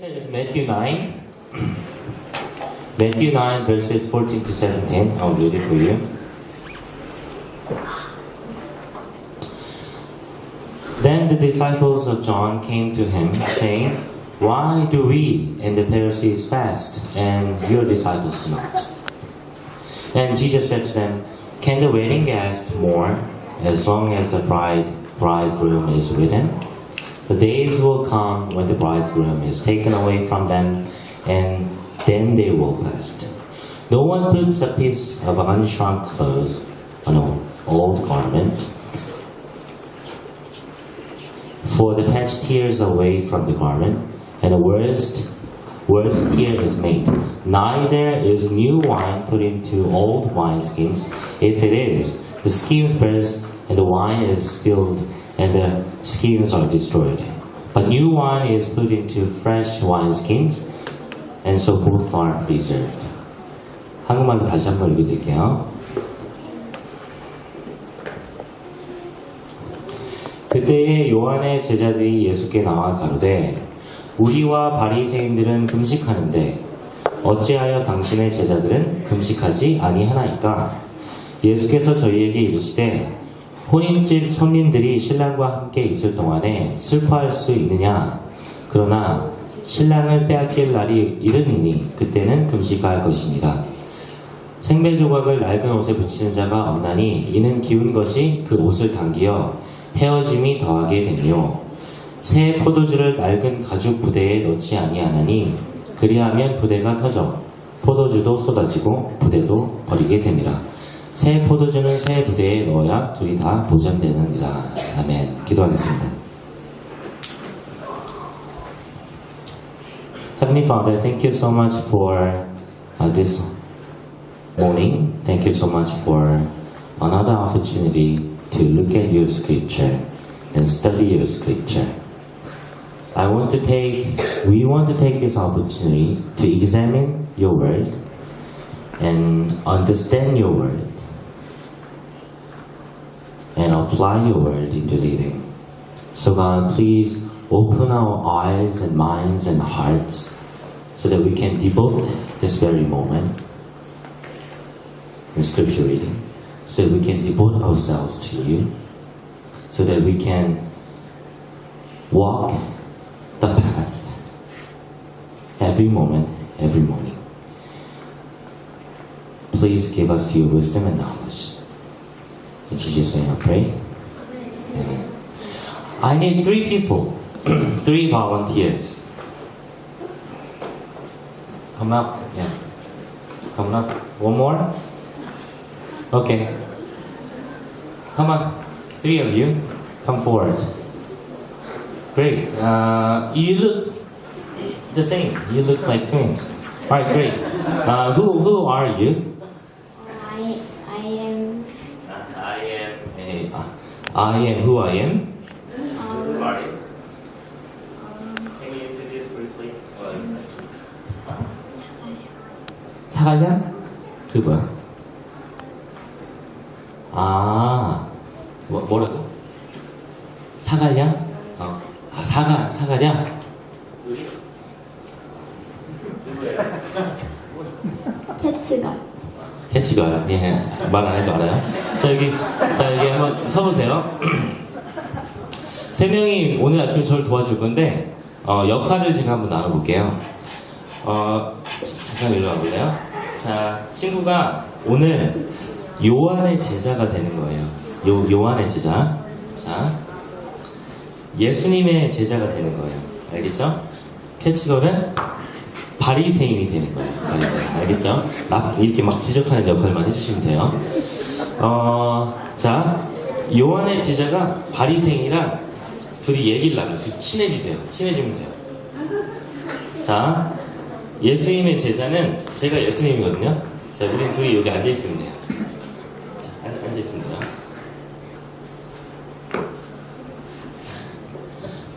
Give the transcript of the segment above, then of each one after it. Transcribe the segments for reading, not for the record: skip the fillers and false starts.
Is Matthew 9. Matthew 9 verses 14 to 17. I'll read it for you. Then the disciples of John came to him, saying, "Why do we and the Pharisees fast, and your disciples do not?" And Jesus said to them, "Can the wedding guests mourn as long as the bridegroom is with them? The days will come when the bridegroom is taken away from them, and then they will fast. No one puts a piece of unshrunk clothes on an old garment, for the patch tears away from the garment, and the worst tear is made. Neither is new wine put into old wineskins. If it is, the skins burst, and the wine is spilled, and the skins are destroyed. But new wine is put into fresh wineskins, and so both are preserved." 한국말로 다시 한번 읽어드릴게요. 그때에 요한의 제자들이 예수께 나와 가로되, 우리와 바리새인들은 금식하는데 어찌하여 당신의 제자들은 금식하지 아니하나이까? 예수께서 저희에게 이르시되, 혼인집 손님들이 신랑과 함께 있을 동안에 슬퍼할 수 있느냐? 그러나 신랑을 빼앗길 날이 이르니니 그때는 금식할 것이니라. 생배 조각을 낡은 옷에 붙이는 자가 없나니 이는 기운 것이 그 옷을 당기어 헤어짐이 더하게 되며, 새 포도주를 낡은 가죽 부대에 넣지 아니하나니 그리하면 부대가 터져 포도주도 쏟아지고 부대도 버리게 됩니다. 새 포도주는 새 부대에 넣어야 둘이 다 보존되느니라. 아멘. 기도하겠습니다. Heavenly Father, thank you so much for this morning. Thank you so much for another opportunity to look at your scripture and study your scripture. We want to take this opportunity to examine your word and understand your word and apply your word into living. So God, please open our eyes and minds and hearts so that we can devote this very moment in scripture reading, so that we can devote ourselves to you, so that we can walk the path every moment, every morning. Please give us your wisdom and knowledge. In Jesus' name I pray. Amen. I need 3 people, 3 volunteers. Come up, yeah. Come up. One more? Okay. Come on. 3 of you. Come forward. Great. You look the same. You look like twins. Alright, great. Who are you? I am who I am. Who are you? Can you introduce briefly? 사갈량? 그게 뭐야? 뭐라고? 사갈량? 사갈량? 캐치가요? 예, 말 안 해도 알아요. 자, 여기 한번 서보세요. 3명이 오늘 아침에 저를 도와줄 건데, 역할을 제가 한번 나눠볼게요. 잠깐 일로 와볼래요? 자, 친구가 오늘 요한의 제자가 되는 거예요. 요한의 제자. 자, 예수님의 제자가 되는 거예요. 알겠죠? 캐치걸은 바리새인이 되는 거예요. 바리새인. 알겠죠? 이렇게 막 지적하는 역할만 해주시면 돼요. 자, 요한의 제자가 바리새인이랑 둘이 얘기를 나눠요. 친해지세요. 친해지면 돼요. 자, 예수님의 제자는 제가 예수님이거든요. 자, 우린 둘이 여기 앉아있으면 돼요. 자, 앉아있으면 돼요.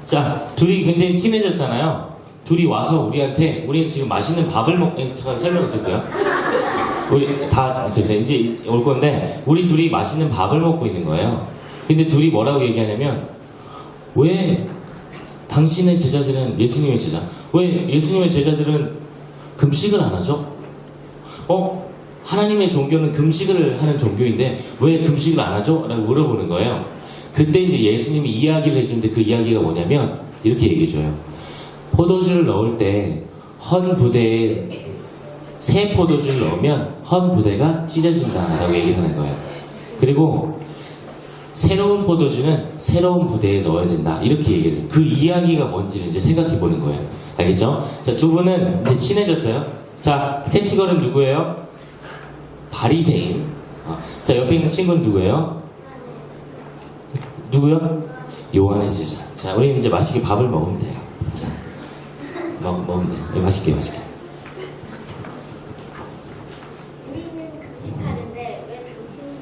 자, 둘이 굉장히 친해졌잖아요. 둘이 와서 우리는 지금 맛있는 밥을 잠깐 설명을 드릴게요. 우리 다 이제 올 건데, 우리 둘이 맛있는 밥을 먹고 있는 거예요. 근데 둘이 뭐라고 얘기하냐면, 왜 당신의 제자들은, 예수님의 제자, 왜 예수님의 제자들은 금식을 안 하죠? 하나님의 종교는 금식을 하는 종교인데 왜 금식을 안 하죠? 라고 물어보는 거예요. 그때 이제 예수님이 이야기를 해주는데 그 이야기가 뭐냐면 이렇게 얘기해줘요. 포도주를 넣을 때 헌 부대에 새 포도주를 넣으면 헌 부대가 찢어진다라고 얘기를 하는 거예요. 그리고 새로운 포도주는 새로운 부대에 넣어야 된다 이렇게 얘기를 해요. 그 이야기가 뭔지를 이제 생각해 보는 거예요. 알겠죠? 자, 두 분은 이제 친해졌어요. 자, 캐치걸은 누구예요? 바리새인. 자, 옆에 있는 친구는 누구예요? 누구요? 요한의 제자. 자, 우리는 이제 맛있게 밥을 먹으면 돼요. 자, 먹으면 돼요. 네, 맛있게. 우리는 금식하는데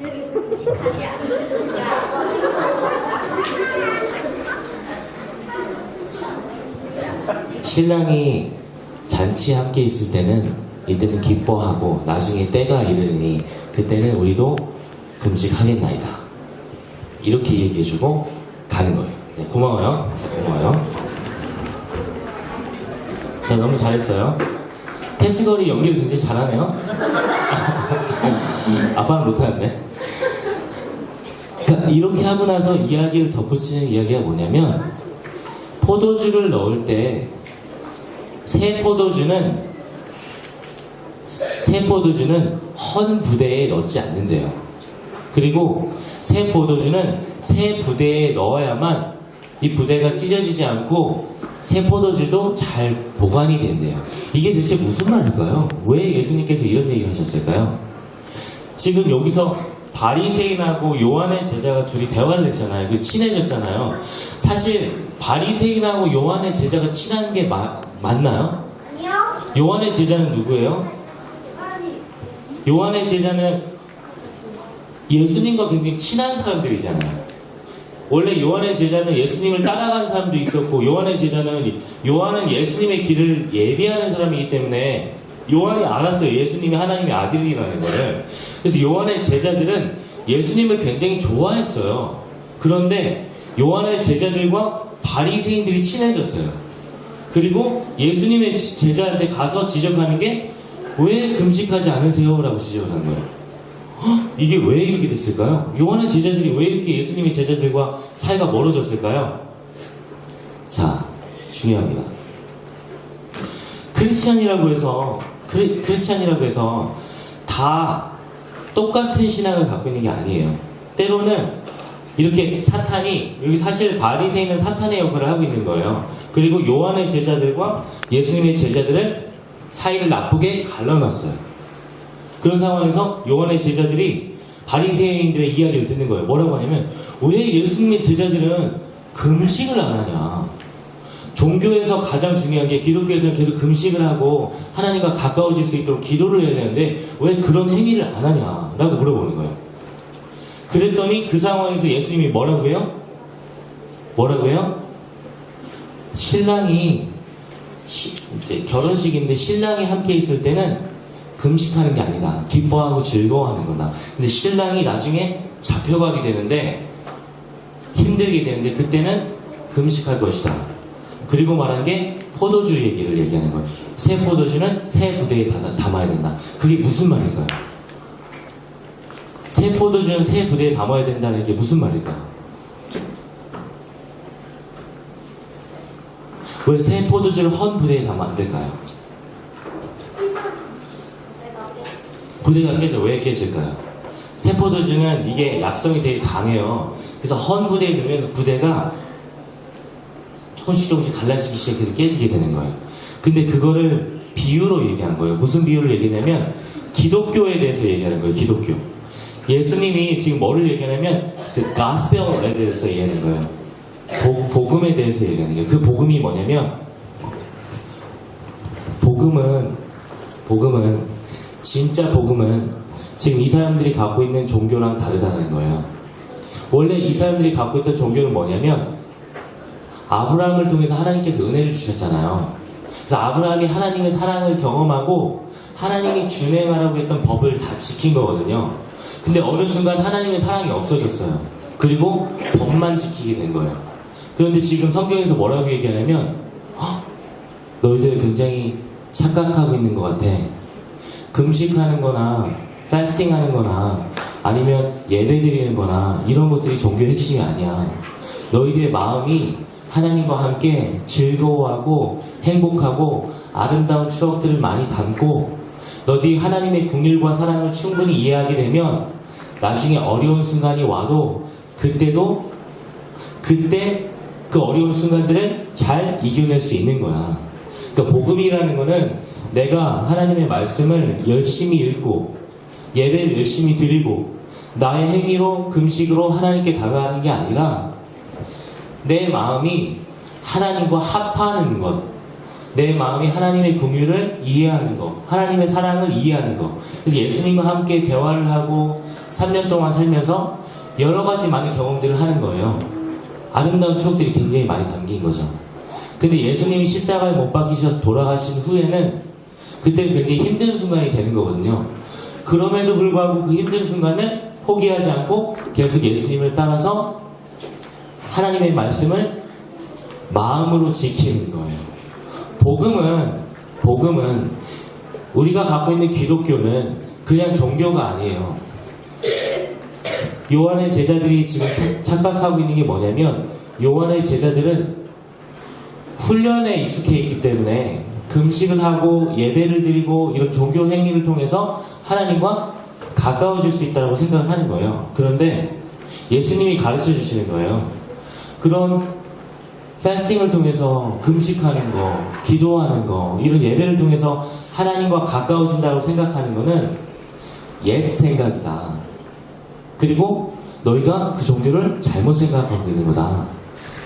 왜 당신들은 금식하지 않습니까? 신랑이 잔치에 함께 있을 때는 이때는 기뻐하고 나중에 때가 이르니 그때는 우리도 금식하겠나이다. 이렇게 얘기해주고 가는 거예요. 네, 고마워요. 자, 고마워요. 자, 너무 잘했어요. 캐치걸이 연기를 굉장히 잘하네요. 아빠는 못하는데. 그러니까 이렇게 하고 나서 이야기를 덧붙이는 이야기가 뭐냐면 포도주를 넣을 때 새 포도주는 헌 부대에 넣지 않는데요. 그리고 새 포도주는 새 부대에 넣어야만 이 부대가 찢어지지 않고 새 포도주도 잘 보관이 된대요. 이게 대체 무슨 말일까요? 왜 예수님께서 이런 얘기를 하셨을까요? 지금 여기서 바리새인하고 요한의 제자가 둘이 대화를 했잖아요. 그래서 친해졌잖아요. 사실 바리새인하고 요한의 제자가 친한 게 맞나요? 아니요. 요한의 제자는 누구예요? 아니. 요한의 제자는 예수님과 굉장히 친한 사람들이잖아요. 원래 요한의 제자는 예수님을 따라간 사람도 있었고 요한은 예수님의 길을 예비하는 사람이기 때문에 요한이 알았어요. 예수님이 하나님의 아들이라는 거를. 그래서 요한의 제자들은 예수님을 굉장히 좋아했어요. 그런데 요한의 제자들과 바리새인들이 친해졌어요. 그리고 예수님의 제자한테 가서 지적하는 게 왜 금식하지 않으세요? 라고 지적을 한 거예요. 이게 왜 이렇게 됐을까요? 요한의 제자들이 왜 이렇게 예수님의 제자들과 사이가 멀어졌을까요? 자, 중요합니다. 크리스찬이라고 해서 다 똑같은 신앙을 갖고 있는 게 아니에요. 때로는 이렇게 여기 사실 바리새인은 사탄의 역할을 하고 있는 거예요. 그리고 요한의 제자들과 예수님의 제자들을 사이를 나쁘게 갈라놨어요. 그런 상황에서 요한의 제자들이 바리새인들의 이야기를 듣는 거예요. 뭐라고 하냐면 왜 예수님의 제자들은 금식을 안 하냐? 종교에서 가장 중요한 게 기독교에서는 계속 금식을 하고 하나님과 가까워질 수 있도록 기도를 해야 되는데 왜 그런 행위를 안 하냐? 라고 물어보는 거예요. 그랬더니 그 상황에서 예수님이 뭐라고 해요? 신랑이 이제 결혼식인데 신랑이 함께 있을 때는 금식하는 게 아니다. 기뻐하고 즐거워하는 거다. 근데 신랑이 나중에 잡혀가게 되는데 힘들게 되는데 그때는 금식할 것이다. 그리고 말한 게 포도주 얘기를 얘기하는 거예요. 새 포도주는 새 부대에 담아야 된다. 그게 무슨 말일까요? 새 포도주는 새 부대에 담아야 된다는 게 무슨 말일까요? 왜 새 포도주를 헌 부대에 담으면 안 될까요? 부대가 깨져. 왜 깨질까요? 새 포도주는 이게 약성이 되게 강해요. 그래서 헌 부대에 넣으면 부대가 조금씩 갈라지기 시작해서 깨지게 되는 거예요. 근데 그거를 비유로 얘기한 거예요. 무슨 비유를 얘기냐면 기독교에 대해서 얘기하는 거예요. 기독교. 예수님이 지금 뭐를 얘기하냐면 그 가스펠에 대해서 얘기하는 거예요. 복음에 대해서 얘기하는 거예요. 그 복음이 뭐냐면 진짜 복음은 지금 이 사람들이 갖고 있는 종교랑 다르다는 거예요. 원래 이 사람들이 갖고 있던 종교는 뭐냐면 아브라함을 통해서 하나님께서 은혜를 주셨잖아요. 그래서 아브라함이 하나님의 사랑을 경험하고 하나님이 준행하라고 했던 법을 다 지킨 거거든요. 근데 어느 순간 하나님의 사랑이 없어졌어요. 그리고 법만 지키게 된 거예요. 그런데 지금 성경에서 뭐라고 얘기하냐면 너희들 굉장히 착각하고 있는 것 같아. 금식하는 거나 패스팅 하는 거나 아니면 예배 드리는 거나 이런 것들이 종교의 핵심이 아니야. 너희들의 마음이 하나님과 함께 즐거워하고 행복하고 아름다운 추억들을 많이 담고 너희들이 하나님의 긍휼과 사랑을 충분히 이해하게 되면 나중에 어려운 순간이 와도 그때 그 어려운 순간들을 잘 이겨낼 수 있는 거야. 그러니까 복음이라는 거는 내가 하나님의 말씀을 열심히 읽고 예배를 열심히 드리고 나의 행위로 금식으로 하나님께 다가가는 게 아니라 내 마음이 하나님과 합하는 것, 내 마음이 하나님의 긍휼을 이해하는 것, 하나님의 사랑을 이해하는 것. 그래서 예수님과 함께 대화를 하고 3년 동안 살면서 여러 가지 많은 경험들을 하는 거예요. 아름다운 추억들이 굉장히 많이 담긴 거죠. 근데 예수님이 십자가에 못 박히셔서 돌아가신 후에는 그때는 굉장히 힘든 순간이 되는 거거든요. 그럼에도 불구하고 그 힘든 순간을 포기하지 않고 계속 예수님을 따라서 하나님의 말씀을 마음으로 지키는 거예요. 복음은 우리가 갖고 있는 기독교는 그냥 종교가 아니에요. 요한의 제자들이 지금 착각하고 있는 게 뭐냐면 요한의 제자들은 훈련에 익숙해 있기 때문에 금식을 하고 예배를 드리고 이런 종교 행위를 통해서 하나님과 가까워질 수 있다고 생각을 하는 거예요. 그런데 예수님이 가르쳐 주시는 거예요. 그런 패스팅을 통해서 금식하는 거, 기도하는 거, 이런 예배를 통해서 하나님과 가까워진다고 생각하는 거는 옛 생각이다. 그리고 너희가 그 종교를 잘못 생각하고 있는 거다.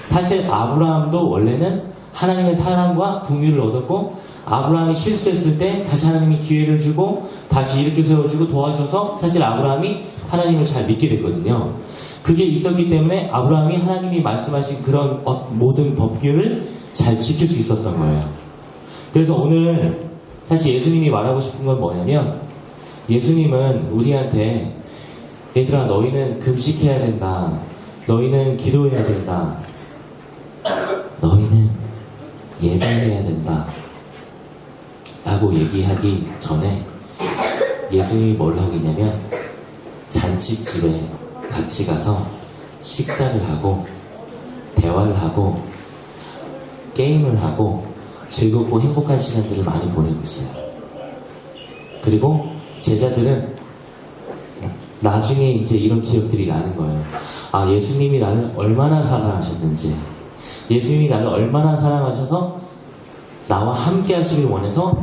사실 아브라함도 원래는 하나님의 사랑과 긍휼을 얻었고 아브라함이 실수했을 때 다시 하나님이 기회를 주고 다시 일으켜 세워주고 도와줘서 사실 아브라함이 하나님을 잘 믿게 됐거든요. 그게 있었기 때문에 아브라함이 하나님이 말씀하신 그런 모든 법규를 잘 지킬 수 있었던 거예요. 그래서 오늘 사실 예수님이 말하고 싶은 건 뭐냐면 예수님은 우리한테 얘들아 너희는 금식해야 된다. 너희는 기도해야 된다. 너희는 예배해야 된다. 라고 얘기하기 전에 예수님이 뭘 하고 있냐면 잔치집에 같이 가서 식사를 하고 대화를 하고 게임을 하고 즐겁고 행복한 시간들을 많이 보내고 있어요. 그리고 제자들은 나중에 이제 이런 기억들이 나는 거예요. 아, 예수님이 나를 얼마나 사랑하셨는지, 예수님이 나를 얼마나 사랑하셔서 나와 함께 하시길 원해서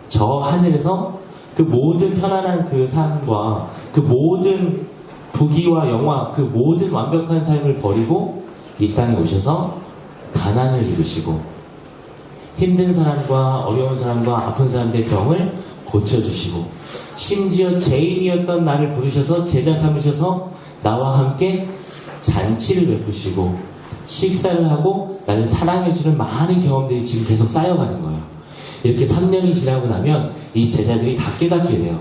저 하늘에서 그 모든 편안한 그 삶과 그 모든 부귀와 영화, 그 모든 완벽한 삶을 버리고 이 땅에 오셔서 가난을 입으시고 힘든 사람과 어려운 사람과 아픈 사람들의 병을 고쳐주시고 심지어 죄인이었던 나를 부르셔서 제자 삼으셔서 나와 함께 잔치를 베푸시고 식사를 하고 나를 사랑해주는 많은 경험들이 지금 계속 쌓여가는 거예요. 이렇게 3년이 지나고 나면 이 제자들이 다 깨닫게 돼요.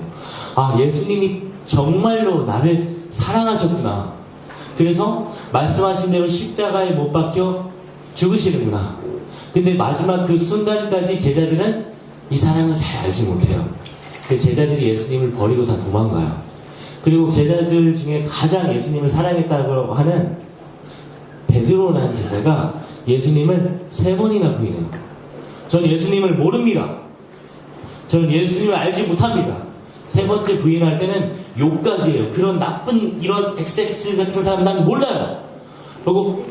아, 예수님이 정말로 나를 사랑하셨구나. 그래서 말씀하신 대로 십자가에 못 박혀 죽으시는구나. 근데 마지막 그 순간까지 제자들은 이 사랑을 잘 알지 못해요. 그 제자들이 예수님을 버리고 다 도망가요. 그리고 제자들 중에 가장 예수님을 사랑했다고 하는 베드로라는 제자가 예수님을 3번이나 부인해요. 전 예수님을 모릅니다. 저는 예수님을 알지 못합니다. 3번째 부인할 때는 욕까지 해요. 그런 나쁜 이런 XX 같은 사람 난 몰라요. 그리고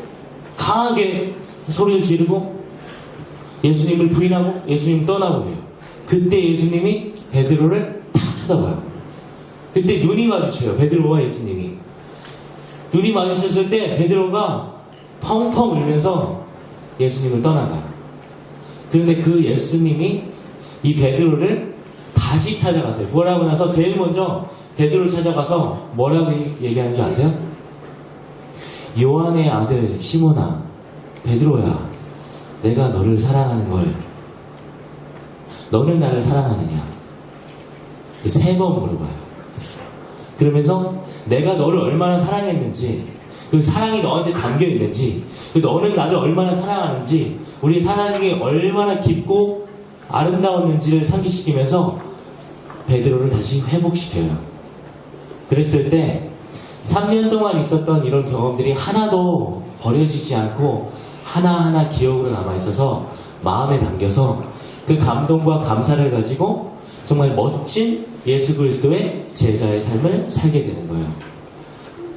강하게 소리를 지르고 예수님을 부인하고 예수님을 떠나버려요. 그때 예수님이 베드로를 탁 쳐다봐요. 그때 눈이 마주쳐요. 베드로와 예수님이. 눈이 마주쳤을 때 베드로가 펑펑 울면서 예수님을 떠나가요. 그런데 그 예수님이 이 베드로를 다시 찾아가세요. 부활하고 나서 제일 먼저 베드로를 찾아가서 뭐라고 얘기하는 줄 아세요? 요한의 아들 시몬아, 베드로야, 내가 너를 사랑하는 걸 너는 나를 사랑하느냐? 3번 물어봐요. 그러면서 내가 너를 얼마나 사랑했는지, 그 사랑이 너한테 담겨 있는지, 너는 나를 얼마나 사랑하는지, 우리 사랑이 얼마나 깊고 아름다운 은지를 상기시키면서 베드로를 다시 회복시켜요. 그랬을 때 3년 동안 있었던 이런 경험들이 하나도 버려지지 않고 하나하나 기억으로 남아있어서 마음에 담겨서 그 감동과 감사를 가지고 정말 멋진 예수 그리스도의 제자의 삶을 살게 되는 거예요.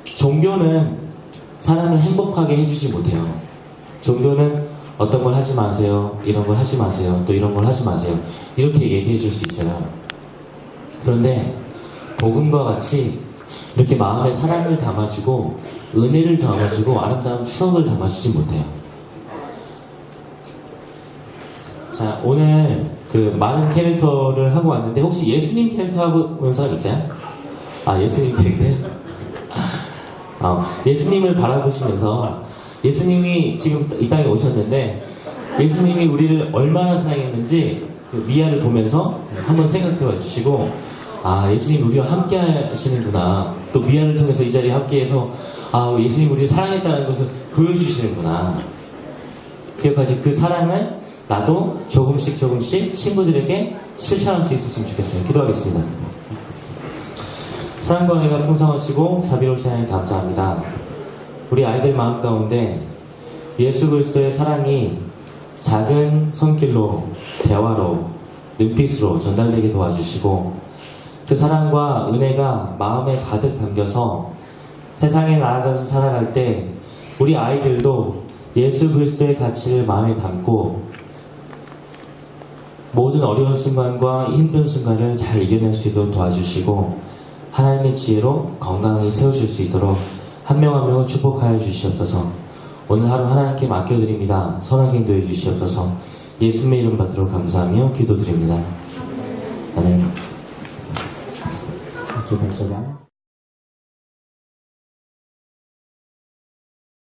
종교는 사람을 행복하게 해주지 못해요. 종교는 어떤 걸 하지 마세요, 이런 걸 하지 마세요, 또 이런 걸 하지 마세요, 이렇게 얘기해 줄 수 있어요. 그런데 복음과 같이 이렇게 마음에 사랑을 담아주고 은혜를 담아주고 아름다운 추억을 담아주지 못해요. 자, 오늘 그 많은 캐릭터를 하고 왔는데 혹시 예수님 캐릭터 하고 온 사람 있어요? 아, 예수님 캐릭터? 예수님을 바라보시면서 예수님이 지금 이 땅에 오셨는데 예수님이 우리를 얼마나 사랑했는지 그 미아를 보면서 한번 생각해 봐 주시고, 아, 예수님 우리와 함께 하시는구나, 또 미아를 통해서 이 자리에 함께해서 아, 예수님 우리를 사랑했다는 것을 보여주시는구나. 기억하시, 그 사랑을 나도 조금씩 친구들에게 실천할 수 있었으면 좋겠어요. 기도하겠습니다. 사랑과 은혜가 풍성하시고 자비로우신 하나님 감사합니다. 우리 아이들 마음 가운데 예수 그리스도의 사랑이 작은 손길로, 대화로, 눈빛으로 전달되게 도와주시고, 그 사랑과 은혜가 마음에 가득 담겨서 세상에 나아가서 살아갈 때 우리 아이들도 예수 그리스도의 가치를 마음에 담고 모든 어려운 순간과 힘든 순간을 잘 이겨낼 수 있도록 도와주시고, 하나님의 지혜로 건강히 세우실 수 있도록 한 명 한 명을 축복하여 주시옵소서. 오늘 하루 하나님께 맡겨드립니다. 선하게 인도해 주시옵소서. 예수님의 이름 받들어 감사하며 기도드립니다. 아멘. 기도드립니다.